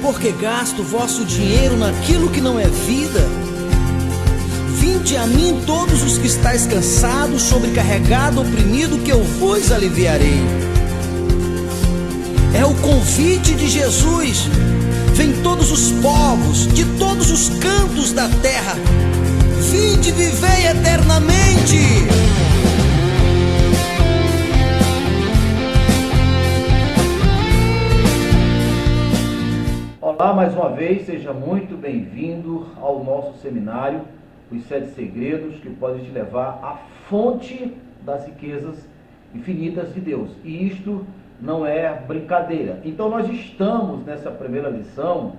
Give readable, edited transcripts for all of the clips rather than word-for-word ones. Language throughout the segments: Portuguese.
por que gasto vosso dinheiro naquilo que não é vida? Vinde a mim todos os que estáis cansados, sobrecarregado, oprimido, que eu vos aliviarei. É o convite de Jesus. Vem todos os povos, de todos os cantos da terra. Vinde, vivei eternamente. Olá, mais uma vez, seja muito bem-vindo ao nosso seminário, Os 7 Segredos que podem te levar à fonte das riquezas infinitas de Deus. E isto não é brincadeira. Então nós estamos nessa primeira lição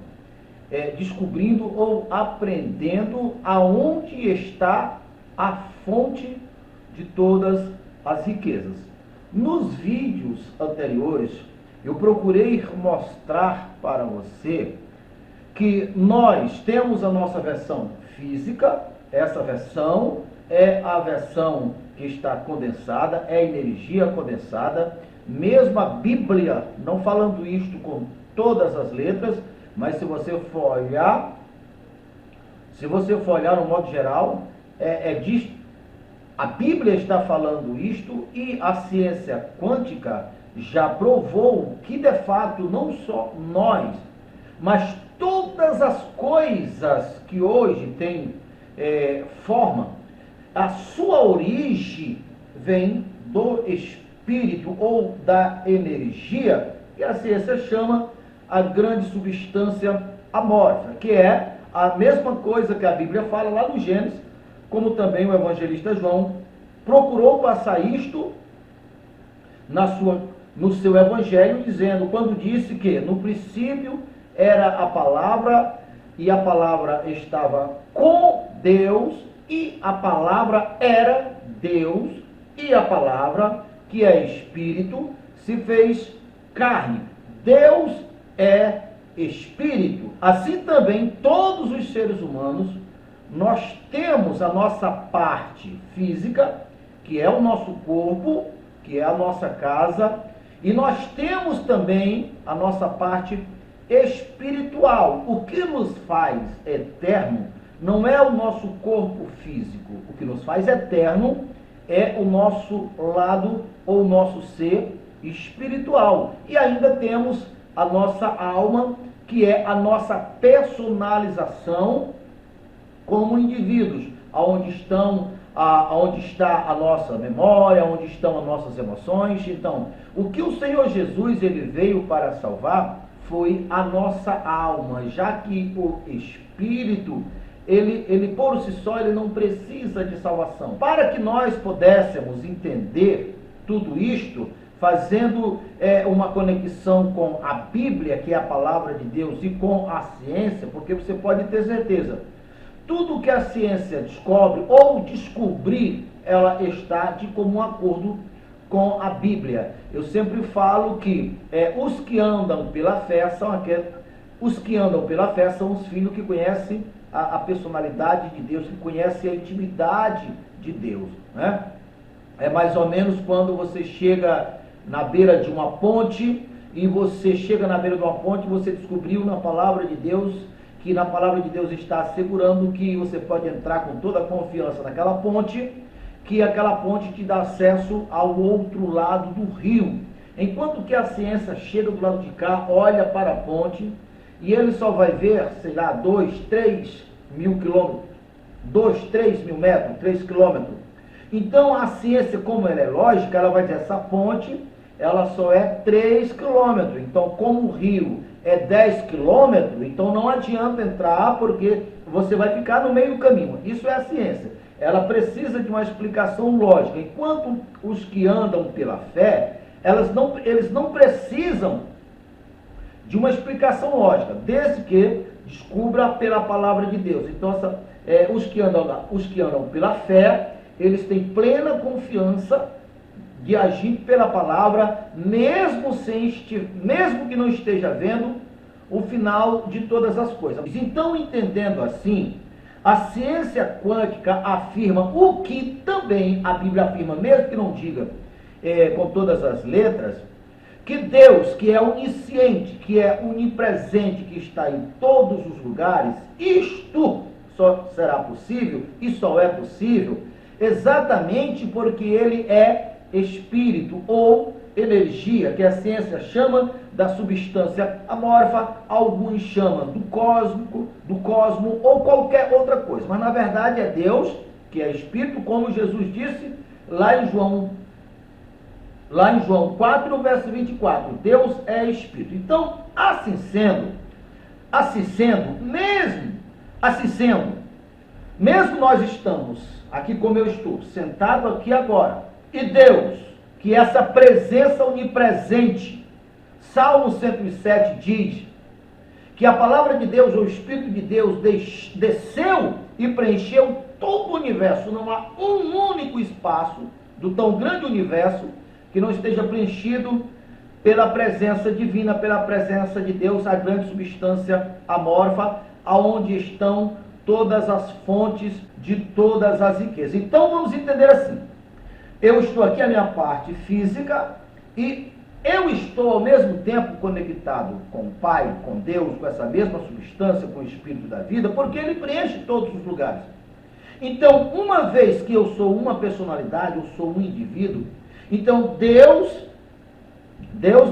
descobrindo ou aprendendo aonde está a fonte de todas as riquezas. Nos vídeos anteriores eu procurei mostrar para você que nós temos a nossa versão física. Essa versão é a versão que está condensada, é a energia condensada. Mesmo a Bíblia, não falando isto com todas as letras, mas se você for olhar no modo geral, a Bíblia está falando isto, e a ciência quântica já provou que de fato não só nós, mas todas as coisas que hoje têm forma, a sua origem vem do espírito ou da energia, que a ciência chama a grande substância amorfa, que é a mesma coisa que a Bíblia fala lá no Gênesis, como também o evangelista João procurou passar isto no seu evangelho, dizendo, quando disse que no princípio era a palavra, e a palavra estava com Deus, e a palavra era Deus, e a palavra, que é Espírito, se fez carne. Deus é Espírito. Assim também todos os seres humanos, nós temos a nossa parte física, que é o nosso corpo, que é a nossa casa, e nós temos também a nossa parte espiritual. O que nos faz eterno não é o nosso corpo físico. O que nos faz eterno é o nosso lado ou o nosso ser espiritual. E ainda temos a nossa alma, que é a nossa personalização como indivíduos, onde está a nossa memória, onde estão as nossas emoções. Então, o que o Senhor Jesus ele veio para salvar foi a nossa alma, já que o Espírito, ele por si só, ele não precisa de salvação. Para que nós pudéssemos entender tudo isto, fazendo uma conexão com a Bíblia, que é a palavra de Deus, e com a ciência, porque você pode ter certeza, tudo que a ciência descobre ou descobrir, ela está de comum acordo com a Bíblia. Eu sempre falo que os que andam pela fé são os filhos que conhecem a personalidade de Deus, que conhecem a intimidade de Deus, né? É mais ou menos quando você chega na beira de uma ponte, e você descobriu na palavra de Deus, que na palavra de Deus está assegurando que você pode entrar com toda a confiança naquela ponte, que aquela ponte te dá acesso ao outro lado do rio. Enquanto que a ciência chega do lado de cá, olha para a ponte, e ele só vai ver, 2, 3 mil quilômetros, 2, 3 mil metros, 3 quilômetros. Então a ciência, como ela é lógica, ela vai dizer, essa ponte, ela só é 3 quilômetros. Então, como o rio é 10 quilômetros, então não adianta entrar, porque você vai ficar no meio do caminho. Isso é a ciência. Ela precisa de uma explicação lógica. Enquanto os que andam pela fé, eles não precisam de uma explicação lógica, desde que descubra pela palavra de Deus. Então, os que andam pela fé, eles têm plena confiança de agir pela palavra, mesmo que não esteja vendo o final de todas as coisas. Então, entendendo assim, a ciência quântica afirma o que também a Bíblia afirma, mesmo que não diga com todas as letras, que Deus, que é onisciente, que é onipresente, que está em todos os lugares, isto só será possível e só é possível exatamente porque ele é espírito ou energia, que a ciência chama da substância amorfa, alguns chamam do cosmo ou qualquer outra coisa, mas na verdade é Deus, que é espírito, como Jesus disse lá em João 4, verso 24, Deus é espírito. Então, assim sendo, mesmo nós estamos aqui como eu estou, sentado aqui agora, e Deus, que é essa presença onipresente, Salmo 107 diz que a palavra de Deus, o Espírito de Deus desceu e preencheu todo o universo. Não há um único espaço do tão grande universo que não esteja preenchido pela presença divina, pela presença de Deus, a grande substância amorfa, aonde estão todas as fontes de todas as riquezas. Então vamos entender assim, eu estou aqui a minha parte física e eu estou ao mesmo tempo conectado com o Pai, com Deus, com essa mesma substância, com o Espírito da vida, porque Ele preenche todos os lugares. Então, uma vez que eu sou uma personalidade, eu sou um indivíduo, então Deus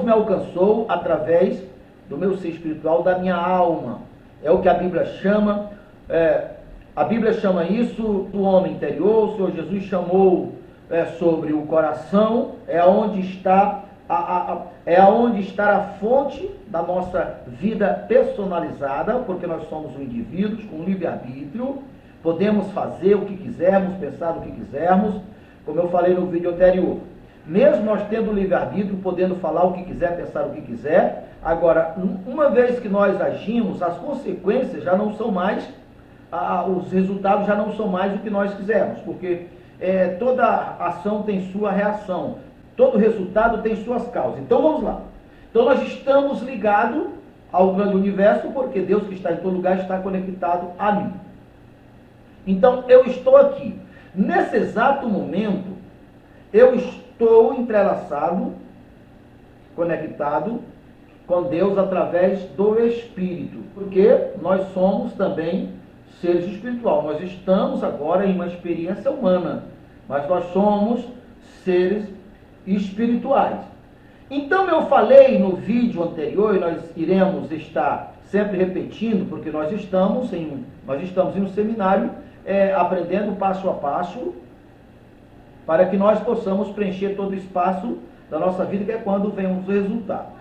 me alcançou através do meu ser espiritual, da minha alma. É o que a Bíblia chama, isso do homem interior. O Senhor Jesus chamou sobre o coração, é onde está a fonte da nossa vida personalizada, porque nós somos indivíduos com livre-arbítrio, podemos fazer o que quisermos, pensar o que quisermos, como eu falei no vídeo anterior. Mesmo nós tendo livre-arbítrio, podendo falar o que quiser, pensar o que quiser, agora, uma vez que nós agimos, as consequências já não são mais, os resultados já não são mais o que nós quisermos, porque toda ação tem sua reação, todo resultado tem suas causas. Então vamos lá. Então nós estamos ligados ao grande universo, porque Deus que está em todo lugar está conectado a mim. Então eu estou aqui. Nesse exato momento, eu estou entrelaçado, conectado com Deus através do Espírito, porque nós somos também seres espirituais. Nós estamos agora em uma experiência humana, mas nós somos seres espirituais. Então eu falei no vídeo anterior, e nós iremos estar sempre repetindo, porque nós estamos em um seminário aprendendo passo a passo, para que nós possamos preencher todo o espaço da nossa vida, que é quando vem os resultados.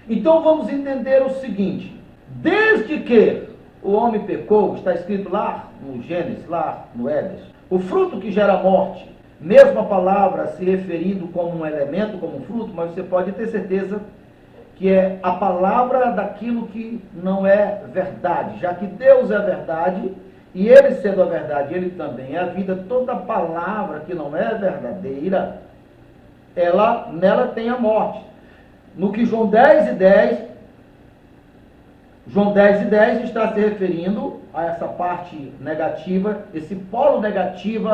Então vamos entender o seguinte: desde que o homem pecou, está escrito lá no Gênesis, lá no Éden, o fruto que gera morte, mesma palavra se referindo como um elemento, como um fruto, mas você pode ter certeza que é a palavra daquilo que não é verdade, já que Deus é a verdade, e Ele sendo a verdade, Ele também é a vida. Toda palavra que não é verdadeira, nela tem a morte. No que João 10:10 está se referindo a essa parte negativa, esse polo negativo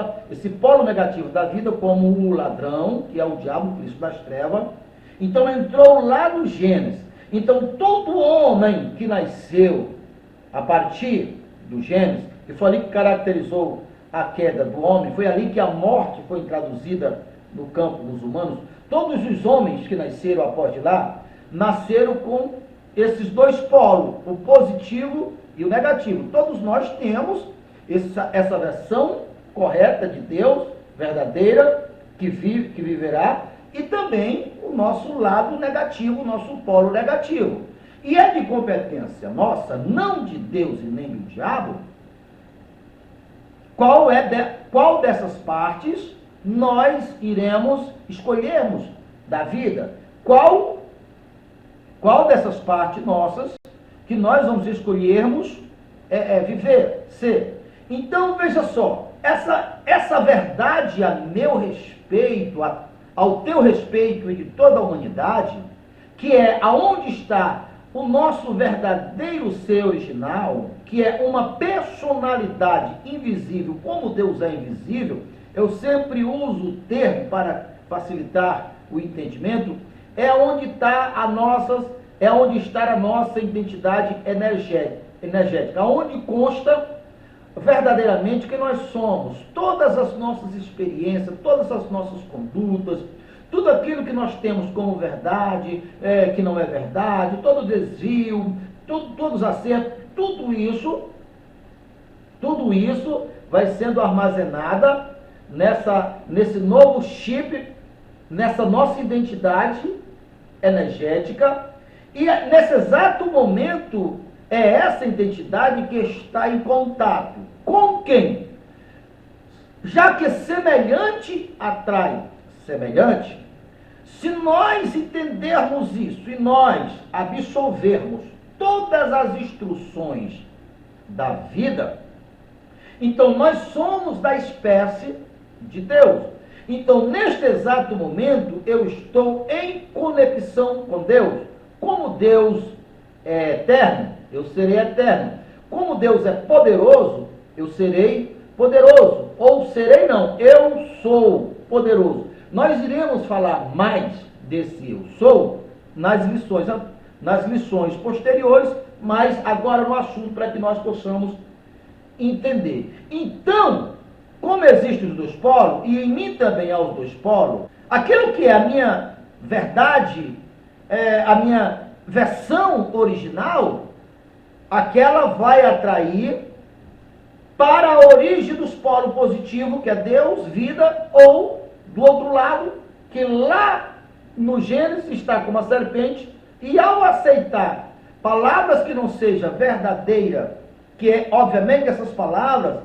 da vida, como o ladrão, que é o diabo, o príncipe das trevas. Então entrou lá no Gênesis. Então todo homem que nasceu a partir do Gênesis, que foi ali que caracterizou a queda do homem, foi ali que a morte foi introduzida no campo dos humanos. Todos os homens que nasceram após de lá, nasceram com esses dois polos, o positivo e o negativo. Todos nós temos essa versão correta de Deus, verdadeira, que viverá, e também o nosso lado negativo, o nosso polo negativo. E é de competência nossa, não de Deus e nem do diabo, qual dessas partes nós iremos escolhermos da vida. Qual dessas partes nossas que nós vamos escolhermos viver, ser. Então, veja só, essa verdade a meu respeito, ao teu respeito e de toda a humanidade, que é aonde está o nosso verdadeiro ser original, que é uma personalidade invisível, como Deus é invisível. Eu sempre uso o termo para facilitar o entendimento, é onde está a nossa identidade energética, onde consta verdadeiramente que nós somos, todas as nossas experiências, todas as nossas condutas, tudo aquilo que nós temos como verdade, que não é verdade, todo desvio, todos os acertos, tudo isso vai sendo armazenada nesse novo chip, nessa nossa identidade energética, e nesse exato momento é essa identidade que está em contato com quem? Já que semelhante atrai semelhante, se nós entendermos isso e nós absorvermos todas as instruções da vida, então nós somos da espécie de Deus. Então, neste exato momento, eu estou em conexão com Deus. Como Deus é eterno, eu serei eterno. Como Deus é poderoso, eu serei poderoso. Ou serei não, eu sou poderoso. Nós iremos falar mais desse eu sou nas lições posteriores, mas agora no assunto para que nós possamos entender. Então, como existem os dois polos, e em mim também há os dois polos, aquilo que é a minha verdade, a minha versão original, aquela vai atrair para a origem dos polos positivos, que é Deus, vida, ou do outro lado, que lá no Gênesis está como a serpente, e ao aceitar palavras que não seja verdadeira, que obviamente essas palavras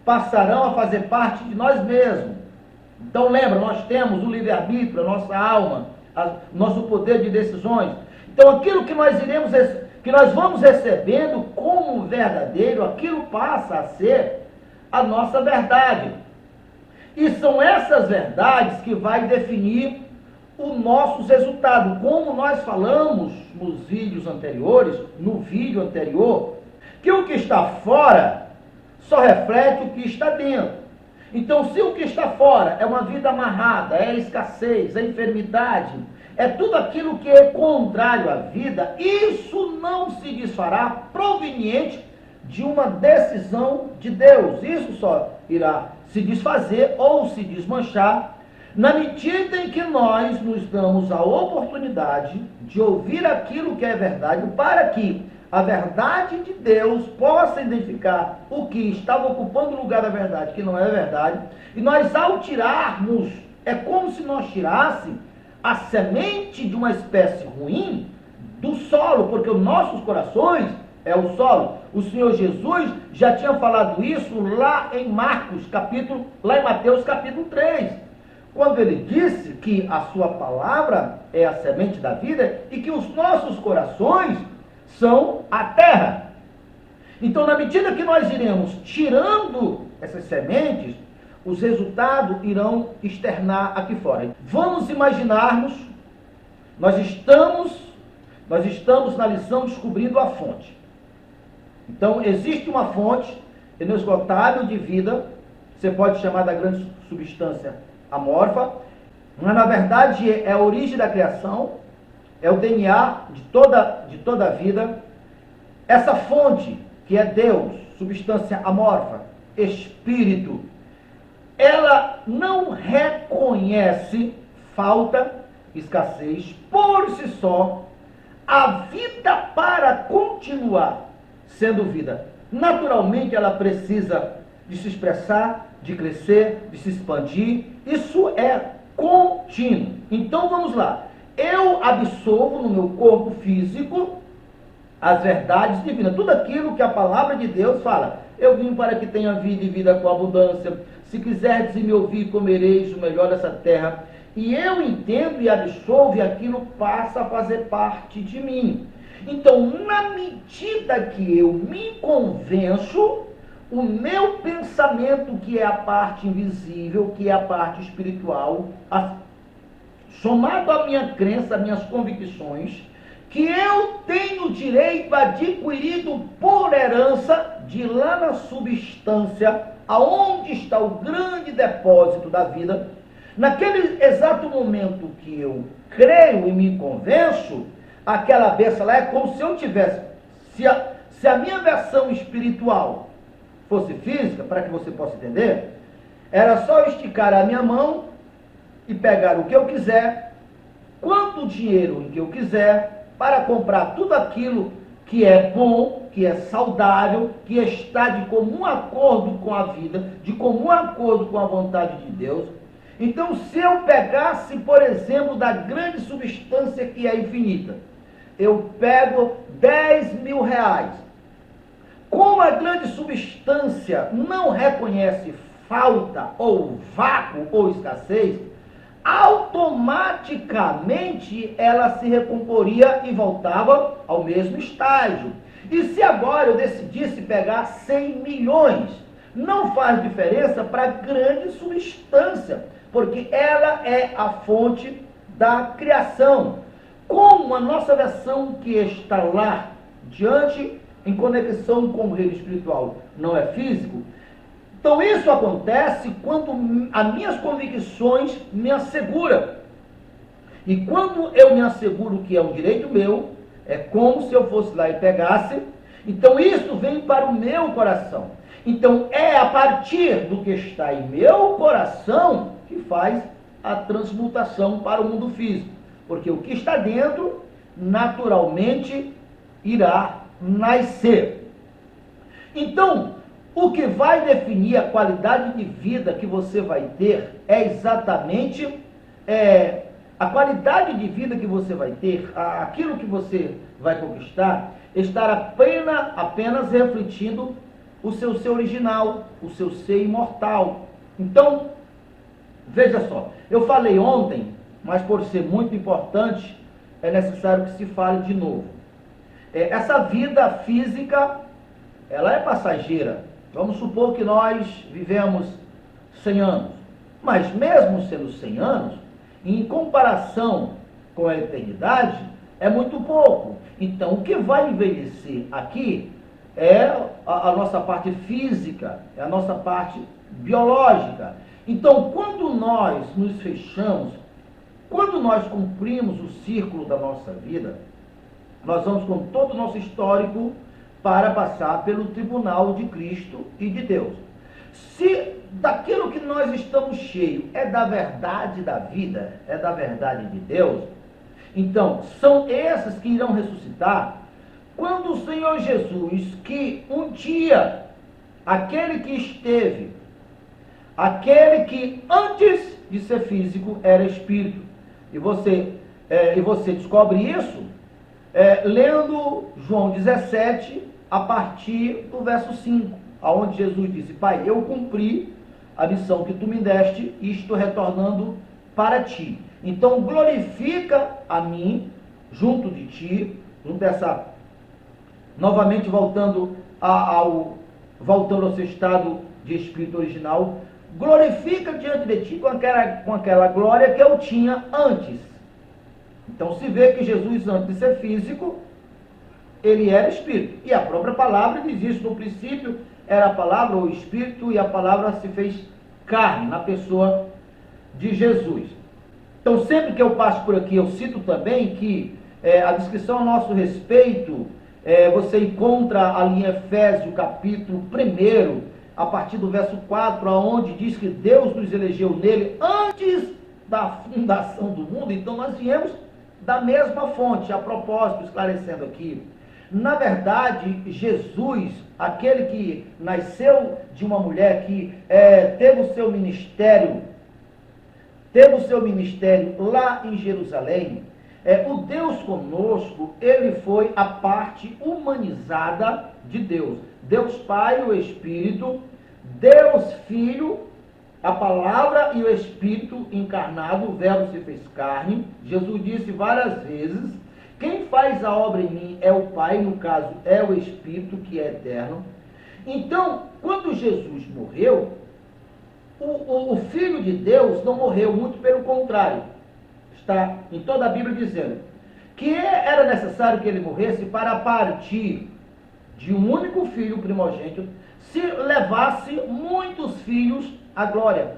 passarão a fazer parte de nós mesmos. Então lembra, nós temos o livre-arbítrio, a nossa alma, nosso poder de decisões. Então aquilo que nós vamos recebendo como verdadeiro, aquilo passa a ser a nossa verdade. E são essas verdades que vai definir o nosso resultado. Como nós falamos nos vídeos anteriores, no vídeo anterior, que o que está fora só reflete o que está dentro. Então, se o que está fora é uma vida amarrada, é escassez, é enfermidade, é tudo aquilo que é contrário à vida, isso não se desfará proveniente de uma decisão de Deus. Isso só irá se desfazer ou se desmanchar na medida em que nós nos damos a oportunidade de ouvir aquilo que é verdade, para que a verdade de Deus possa identificar o que estava ocupando o lugar da verdade, que não é verdade, e nós ao tirarmos, é como se nós tirássemos a semente de uma espécie ruim do solo, porque os nossos corações é o solo. O Senhor Jesus já tinha falado isso lá em Mateus capítulo 3, quando ele disse que a sua palavra é a semente da vida e que os nossos corações são a terra. Então, na medida que nós iremos tirando essas sementes, os resultados irão externar aqui fora. Vamos imaginarmos, nós estamos na lição descobrindo a fonte. Então, existe uma fonte inesgotável de vida, você pode chamar da grande substância amorfa, mas na verdade é a origem da criação, é o DNA de toda a vida. Essa fonte, que é Deus, substância amorfa, espírito, ela não reconhece falta, escassez, por si só. A vida, para continuar sendo vida, naturalmente ela precisa de se expressar, de crescer, de se expandir. Isso é contínuo. Então vamos lá. Eu absorvo no meu corpo físico as verdades divinas, tudo aquilo que a palavra de Deus fala. Eu vim para que tenha vida e vida com abundância. Se quiserdes me ouvir, comereis o melhor dessa terra. E eu entendo e absorvo, e aquilo passa a fazer parte de mim. Então, na medida que eu me convenço, o meu pensamento, que é a parte invisível, que é a parte espiritual, somado à minha crença, às minhas convicções, que eu tenho direito adquirido por herança de lá na substância, aonde está o grande depósito da vida. Naquele exato momento que eu creio e me convenço, aquela besta lá é como se eu tivesse, se a minha versão espiritual fosse física, para que você possa entender, era só esticar a minha mão e pegar o que eu quiser, quanto dinheiro que eu quiser, para comprar tudo aquilo que é bom, que é saudável, que está de comum acordo com a vida, de comum acordo com a vontade de Deus. Então, se eu pegasse, por exemplo, da grande substância que é infinita, eu pego 10 mil reais. Como a grande substância não reconhece falta, ou vácuo, ou escassez, automaticamente ela se recomporia e voltava ao mesmo estágio. E se agora eu decidisse pegar 100 milhões, não faz diferença para a grande substância, porque ela é a fonte da criação. Como a nossa versão que está lá diante, em conexão com o reino espiritual, não é físico, então isso acontece quando as minhas convicções me asseguram. E quando eu me asseguro que é um direito meu, é como se eu fosse lá e pegasse, então isso vem para o meu coração. Então é a partir do que está em meu coração que faz a transmutação para o mundo físico. Porque o que está dentro, naturalmente, irá nascer. Então, o que vai definir a qualidade de vida que você vai ter é exatamente a qualidade de vida que você vai ter, aquilo que você vai conquistar, estar apenas refletindo o seu ser original, o seu ser imortal. Então, veja só, eu falei ontem, mas por ser muito importante, é necessário que se fale de novo. Essa vida física, ela é passageira. Vamos supor que nós vivemos 100 anos, mas mesmo sendo 100 anos, em comparação com a eternidade, é muito pouco. Então, o que vai envelhecer aqui é a nossa parte física, é a nossa parte biológica. Então, quando nós nos fechamos, quando nós cumprimos o círculo da nossa vida, nós vamos com todo o nosso histórico para passar pelo tribunal de Cristo e de Deus. Se daquilo que nós estamos cheios é da verdade da vida, é da verdade de Deus, então são esses que irão ressuscitar quando o Senhor Jesus, que um dia, aquele que esteve, aquele que antes de ser físico era espírito, e você descobre isso lendo João 17, a partir do verso 5, aonde Jesus disse: Pai, eu cumpri a missão que tu me deste e estou retornando para ti. Então glorifica a mim junto de ti, novamente voltando ao seu estado de espírito original, glorifica diante de ti com aquela glória que eu tinha antes. Então se vê que Jesus, antes de ser físico, ele era espírito. E a própria palavra diz isso. No princípio era a palavra, o espírito, e a palavra se fez carne na pessoa de Jesus. Então, sempre que eu passo por aqui, eu cito também que a descrição a nosso respeito, você encontra ali em Efésios, capítulo 1, a partir do verso 4, onde diz que Deus nos elegeu nele antes da fundação do mundo. Então, nós viemos da mesma fonte. A propósito, esclarecendo aqui, na verdade, Jesus, aquele que nasceu de uma mulher, que teve o seu ministério lá em Jerusalém, o Deus conosco, ele foi a parte humanizada de Deus. Deus Pai, o Espírito, Deus Filho, a palavra e o Espírito encarnado, o Verbo se fez carne. Jesus disse várias vezes: quem faz a obra em mim é o Pai, no caso é o Espírito que é eterno. Então, quando Jesus morreu, o Filho de Deus não morreu, muito pelo contrário. Está em toda a Bíblia dizendo que era necessário que ele morresse para, a partir de um único filho primogênito, se levasse muitos filhos à glória.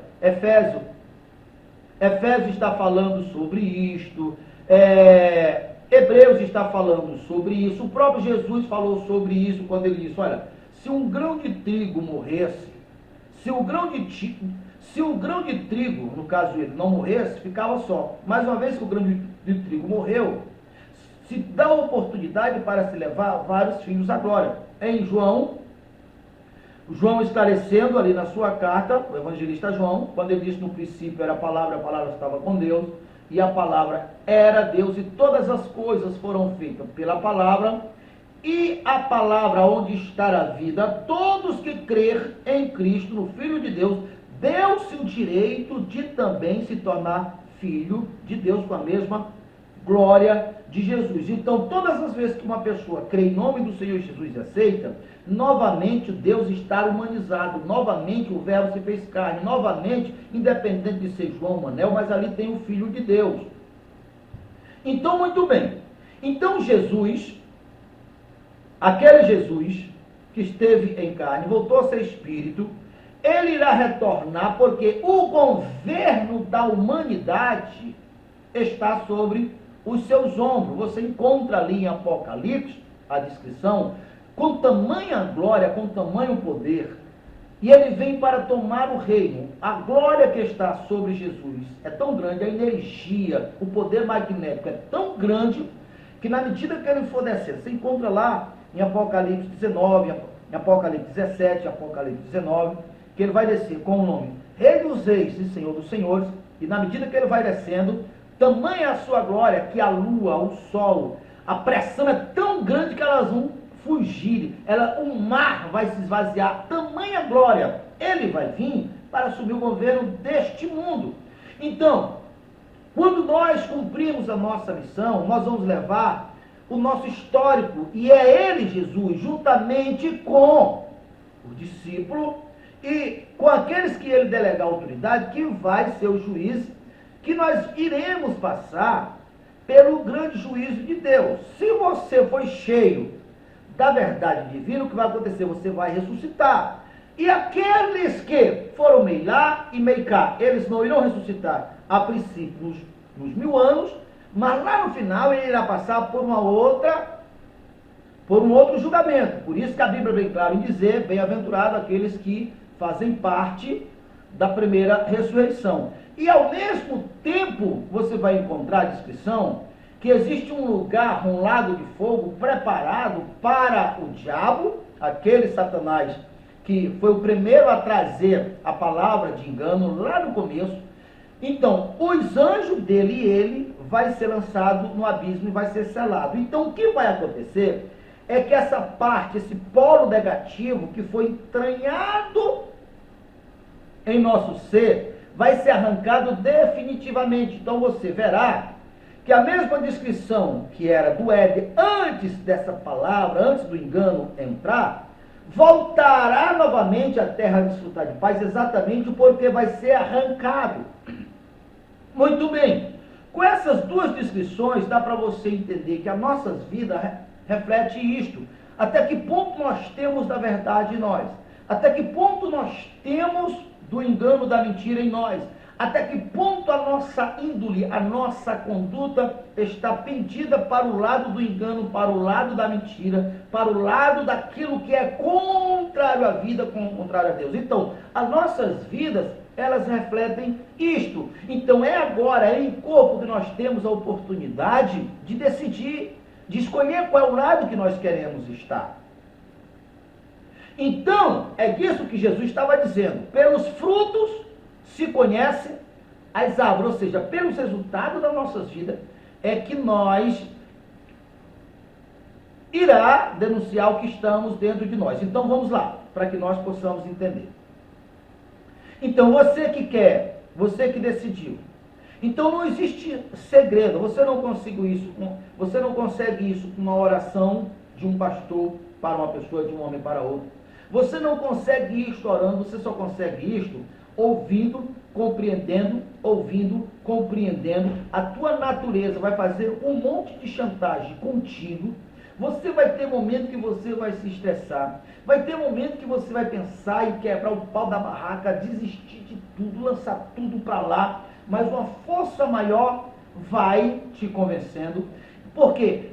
Efésios está falando sobre isto, Hebreus está falando sobre isso, o próprio Jesus falou sobre isso quando ele disse, olha, se um grão de trigo morresse, se o grão de trigo, no caso ele, não morresse, ficava só. Mas uma vez que o grão de trigo morreu, se dá oportunidade para se levar vários filhos à glória. Em João esclarecendo ali na sua carta, o evangelista João, quando ele disse no princípio era a palavra estava com Deus, e a palavra era Deus, e todas as coisas foram feitas pela palavra, e a palavra onde está a vida, todos que crer em Cristo, no Filho de Deus, deu-se o direito de também se tornar filho de Deus com a mesma glória de Jesus. Então, todas as vezes que uma pessoa crê em nome do Senhor Jesus e aceita, novamente Deus está humanizado, novamente o verbo se fez carne, novamente, independente de ser João, Manel, mas ali tem o Filho de Deus. Então, muito bem. Então, Jesus, aquele Jesus que esteve em carne, voltou a ser espírito, ele irá retornar porque o governo da humanidade está sobre os seus ombros. Você encontra ali em Apocalipse a descrição, com tamanha glória, com tamanho poder, e ele vem para tomar o reino. A glória que está sobre Jesus é tão grande, a energia, o poder magnético é tão grande, que na medida que ele for descer, você encontra lá em Apocalipse 19, em Apocalipse 17, Apocalipse 19, que ele vai descer com o nome Rei dos Reis e Senhor dos Senhores, e na medida que ele vai descendo, tamanha a sua glória, que a lua, o sol, a pressão é tão grande que elas vão fugir, o mar vai se esvaziar, tamanha glória, ele vai vir para assumir o governo deste mundo. Então, quando nós cumprimos a nossa missão, nós vamos levar o nosso histórico, e é ele, Jesus, juntamente com o discípulo e com aqueles que ele delegar autoridade, que vai ser o juiz, que nós iremos passar pelo grande juízo de Deus. Se você foi cheio da verdade divina, o que vai acontecer? Você vai ressuscitar. E aqueles que foram meio lá e meio cá, eles não irão ressuscitar a princípio nos 1000 anos, mas lá no final ele irá passar por um outro julgamento. Por isso que a Bíblia é bem clara em dizer, bem-aventurado aqueles que fazem parte da primeira ressurreição. E ao mesmo tempo, você vai encontrar a descrição que existe um lugar, um lago de fogo preparado para o diabo, aquele Satanás que foi o primeiro a trazer a palavra de engano lá no começo. Então, os anjos dele e ele vai ser lançado no abismo e vai ser selado. Então, o que vai acontecer é que essa parte, esse polo negativo que foi entranhado em nosso ser, vai ser arrancado definitivamente. Então, você verá que a mesma descrição que era do Éden antes dessa palavra, antes do engano entrar, voltará novamente à terra a desfrutar de paz, exatamente porque vai ser arrancado. Muito bem, com essas duas descrições dá para você entender que as nossas vidas refletem isto. Até que ponto nós temos da verdade em nós? Até que ponto nós temos do engano, da mentira em nós? Até que ponto a nossa índole, a nossa conduta está pendida para o lado do engano, para o lado da mentira, para o lado daquilo que é contrário à vida, contrário a Deus. Então, as nossas vidas, elas refletem isto. Então, é agora, em corpo, que nós temos a oportunidade de decidir, de escolher qual é o lado que nós queremos estar. Então, é disso que Jesus estava dizendo. Pelos frutos se conhece as árvores, ou seja, pelos resultados das nossas vidas, é que nós irá denunciar o que estamos dentro de nós. Então vamos lá, para que nós possamos entender. Então você que quer, você que decidiu. Então não existe segredo, você não consegue isso com uma oração de um pastor para uma pessoa, de um homem para outro. Você não consegue isto orando, você só consegue isto ouvindo, compreendendo, a tua natureza vai fazer um monte de chantagem contigo. Você vai ter momento que você vai se estressar, vai ter momento que você vai pensar em quebrar o pau da barraca, desistir de tudo, lançar tudo para lá, mas uma força maior vai te convencendo. Porque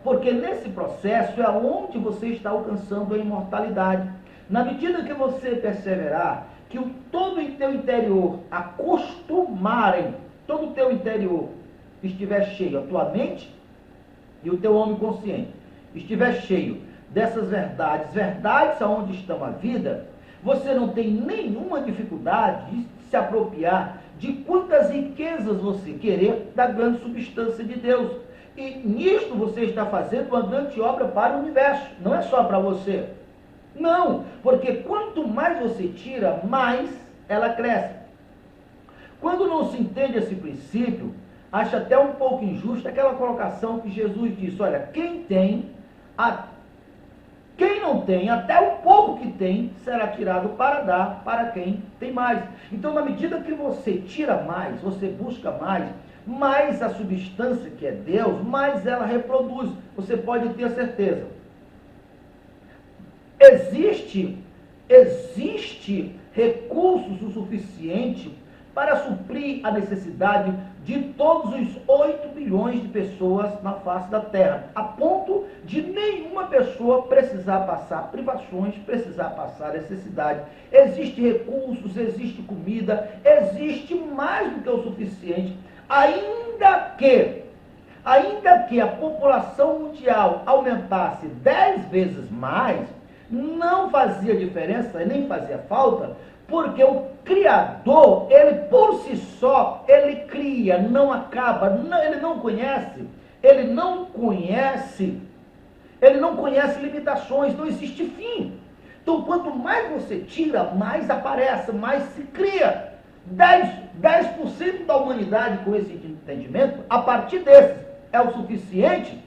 porque nesse processo é onde você está alcançando a imortalidade. Na medida que você perseverar, que todo o teu interior acostumarem, todo o teu interior estiver cheio, a tua mente e o teu homem consciente estiver cheio dessas verdades, verdades aonde estão a vida, você não tem nenhuma dificuldade de se apropriar de quantas riquezas você querer da grande substância de Deus. E nisto você está fazendo uma grande obra para o universo, não é só para você. Não, porque quanto mais você tira, mais ela cresce. Quando não se entende esse princípio, acha até um pouco injusta aquela colocação que Jesus disse, olha, quem não tem, até o pouco que tem, será tirado para dar para quem tem mais. Então, na medida que você tira mais, você busca mais a substância que é Deus, mais ela reproduz. Você pode ter certeza. Existe recursos o suficiente para suprir a necessidade de todos os 8 bilhões de pessoas na face da Terra, a ponto de nenhuma pessoa precisar passar privações, precisar passar necessidade. Existe recursos, existe comida, existe mais do que o suficiente, ainda que a população mundial aumentasse 10 vezes mais, não fazia diferença, nem fazia falta, porque o Criador, ele por si só, ele cria, não acaba, ele não conhece limitações, não existe fim. Então, quanto mais você tira, mais aparece, mais se cria. 10% da humanidade com esse entendimento, a partir desses, é o suficiente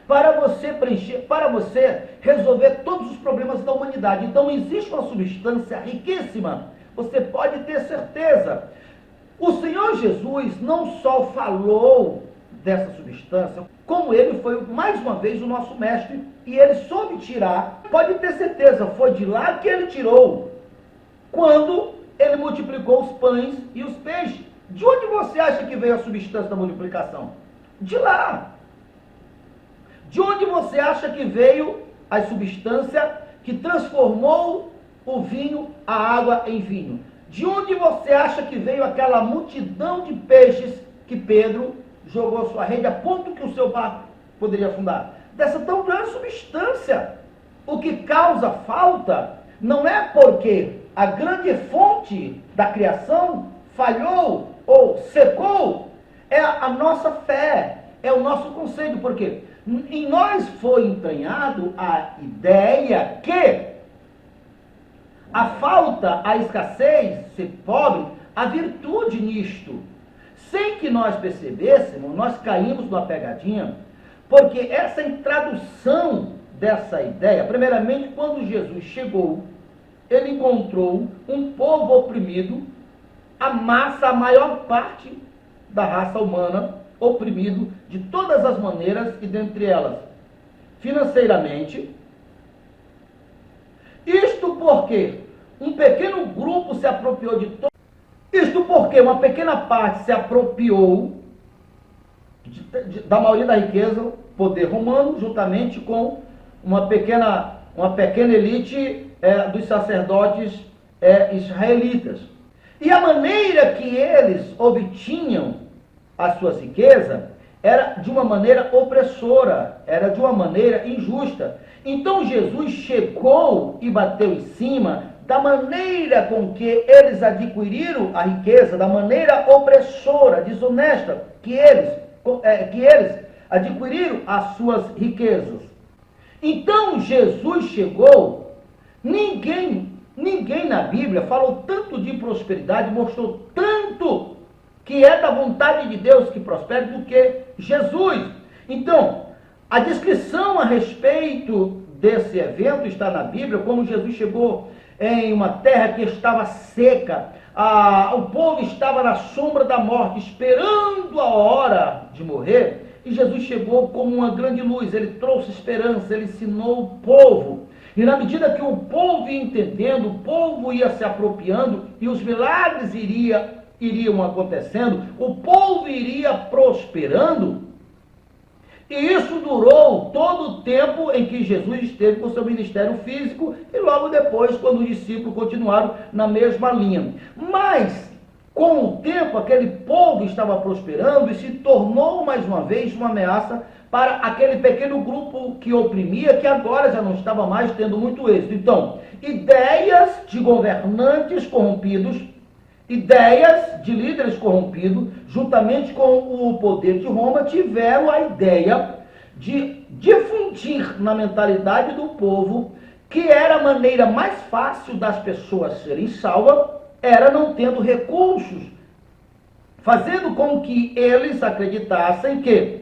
para você preencher, para você resolver todos os problemas da humanidade. Então existe uma substância riquíssima, você pode ter certeza. O Senhor Jesus não só falou dessa substância, como ele foi mais uma vez o nosso mestre, e ele soube tirar, pode ter certeza, foi de lá que ele tirou, quando ele multiplicou os pães e os peixes. De onde você acha que veio a substância da multiplicação? De lá. De onde você acha que veio a substância que transformou o vinho, a água em vinho? De onde você acha que veio aquela multidão de peixes que Pedro jogou sua rede a ponto que o seu barco poderia afundar? Dessa tão grande substância. O que causa falta não é porque a grande fonte da criação falhou ou secou, é a nossa fé, é o nosso conceito. Por quê? Em nós foi entranhado a ideia que a falta, a escassez, ser pobre, a virtude nisto. Sem que nós percebêssemos, nós caímos numa pegadinha, porque essa introdução dessa ideia, primeiramente, quando Jesus chegou, ele encontrou um povo oprimido, a maior parte da raça humana, oprimido de todas as maneiras, e dentre elas, financeiramente. Isto porque um pequeno grupo se apropriou de todo. Isto porque uma pequena parte se apropriou da maioria da riqueza, poder romano, juntamente com uma pequena elite dos sacerdotes israelitas. E a maneira que eles obtinham as suas riquezas era de uma maneira opressora, era de uma maneira injusta. Então Jesus chegou e bateu em cima da maneira com que eles adquiriram a riqueza, da maneira opressora, desonesta, que eles adquiriram as suas riquezas. Então Jesus chegou, ninguém na Bíblia falou tanto de prosperidade, mostrou tanto que é da vontade de Deus que prospere do que Jesus. Então, a descrição a respeito desse evento está na Bíblia, como Jesus chegou em uma terra que estava seca, o povo estava na sombra da morte, esperando a hora de morrer, e Jesus chegou como uma grande luz, ele trouxe esperança, ele ensinou o povo. E na medida que o povo ia entendendo, o povo ia se apropriando, e os milagres iriam iriam acontecendo, o povo iria prosperando, e isso durou todo o tempo em que Jesus esteve com seu ministério físico, e logo depois, quando os discípulos continuaram na mesma linha. Mas, com o tempo, aquele povo estava prosperando e se tornou, mais uma vez, uma ameaça para aquele pequeno grupo que oprimia, que agora já não estava mais tendo muito êxito. Então, ideias de governantes corrompidos, ideias de líderes corrompidos, juntamente com o poder de Roma, tiveram a ideia de difundir na mentalidade do povo que era a maneira mais fácil das pessoas serem salvas, era não tendo recursos, fazendo com que eles acreditassem que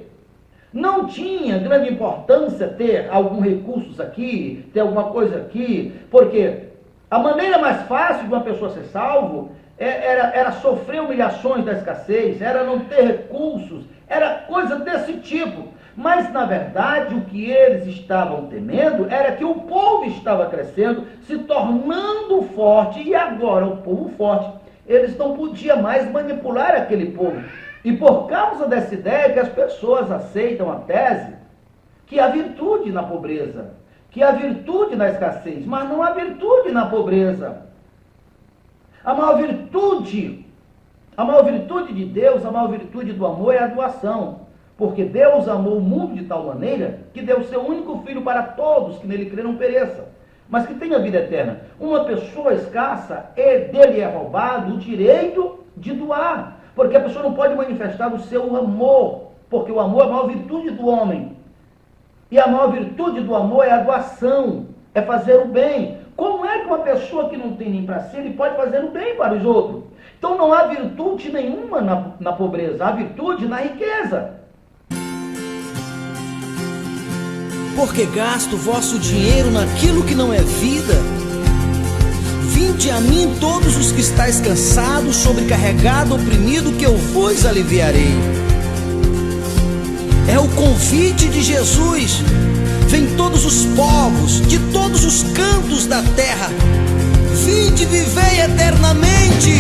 não tinha grande importância ter algum recurso aqui, ter alguma coisa aqui, porque a maneira mais fácil de uma pessoa ser salvo era sofrer humilhações da escassez, era não ter recursos, era coisa desse tipo. Mas, na verdade, o que eles estavam temendo era que o povo estava crescendo, se tornando forte, e agora o povo forte, eles não podiam mais manipular aquele povo. E por causa dessa ideia que as pessoas aceitam a tese que há virtude na pobreza, que há virtude na escassez, mas não há virtude na pobreza. A maior virtude de Deus, a maior virtude do amor é a doação. Porque Deus amou o mundo de tal maneira que deu o seu único filho para todos que nele crê não pereça, mas que tenha vida eterna. Uma pessoa escassa, dele é roubado o direito de doar, porque a pessoa não pode manifestar o seu amor, porque o amor é a maior virtude do homem. E a maior virtude do amor é a doação, é fazer o bem. Como é que uma pessoa que não tem nem para si, ele pode fazer o bem para os outros? Então não há virtude nenhuma na pobreza, há virtude na riqueza. Porque gasto vosso dinheiro naquilo que não é vida? Vinde a mim todos os que estáis cansados, sobrecarregados, oprimidos, que eu vos aliviarei. É o convite de Jesus. Vem todos os povos, de todos os cantos da terra. Vinde, vivei eternamente.